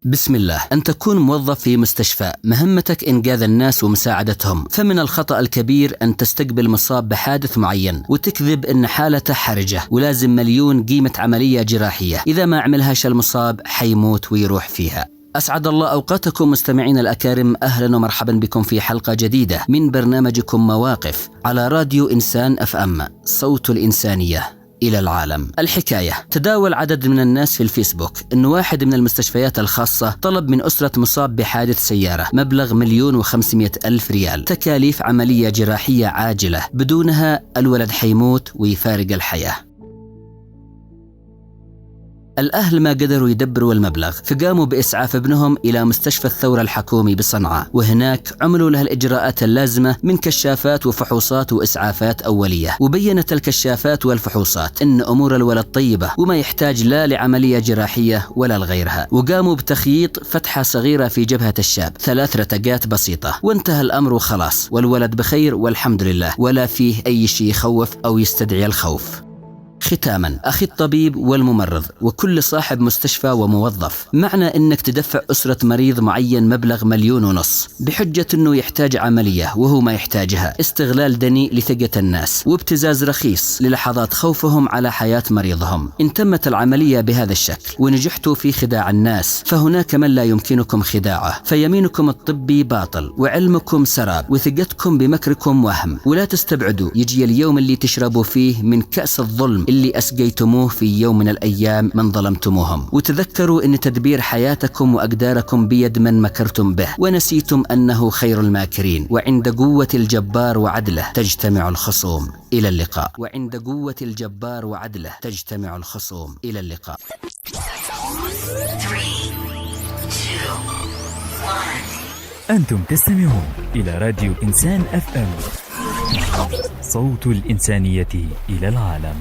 بسم الله. أن تكون موظف في مستشفى مهمتك إنقاذ الناس ومساعدتهم، فمن الخطأ الكبير أن تستقبل مصاب بحادث معين وتكذب إن حالته حرجة ولازم مليون قيمة عملية جراحية، إذا ما عملهاش المصاب حيموت ويروح فيها. أسعد الله أوقاتكم مستمعين الأكارم، أهلا ومرحبا بكم في حلقة جديدة من برنامجكم مواقف على راديو إنسان FM، صوت الإنسانية إلى العالم. الحكاية: تداول عدد من الناس في الفيسبوك أن واحد من المستشفيات الخاصة طلب من أسرة مصاب بحادث سيارة مبلغ 1,500,000 ريال، تكاليف عملية جراحية عاجلة، بدونها الولد حيموت ويفارق الحياة. الأهل ما قدروا يدبروا المبلغ، فقاموا بإسعاف ابنهم إلى مستشفى الثورة الحكومي بصنعاء، وهناك عملوا له الإجراءات اللازمة من كشافات وفحوصات وإسعافات أولية. وبينت الكشافات والفحوصات أن أمور الولد طيبة وما يحتاج لا لعملية جراحية ولا لغيرها، وقاموا بتخييط فتحة صغيرة في جبهة الشاب، 3 رتقات بسيطة، وانتهى الأمر وخلاص، والولد بخير والحمد لله، ولا فيه أي شيء يخوف أو يستدعي الخوف. ختاما، أخي الطبيب والممرض وكل صاحب مستشفى وموظف، معنى أنك تدفع أسرة مريض معين مبلغ 1,500,000 بحجة أنه يحتاج عملية وهو ما يحتاجها، استغلال دني لثقة الناس وابتزاز رخيص للحظات خوفهم على حياة مريضهم. إن تمت العملية بهذا الشكل ونجحتوا في خداع الناس، فهناك من لا يمكنكم خداعه، فيمينكم الطبي باطل وعلمكم سراب وثقتكم بمكركم وهم. ولا تستبعدوا يجي اليوم اللي تشربوا فيه من كأس الظلم اللي أسقيتموه في يوم من الأيام من ظلمتموهم. وتذكروا أن تدبير حياتكم وأقداركم بيد من مكرتم به، ونسيتم أنه خير الماكرين. وعند قوة الجبار وعدله تجتمع الخصوم. إلى اللقاء. وعند قوة الجبار وعدله تجتمع الخصوم. إلى اللقاء. 3، 2، 1. أنتم تستمعون إلى راديو إنسان FM، صوت الإنسانية إلى العالم.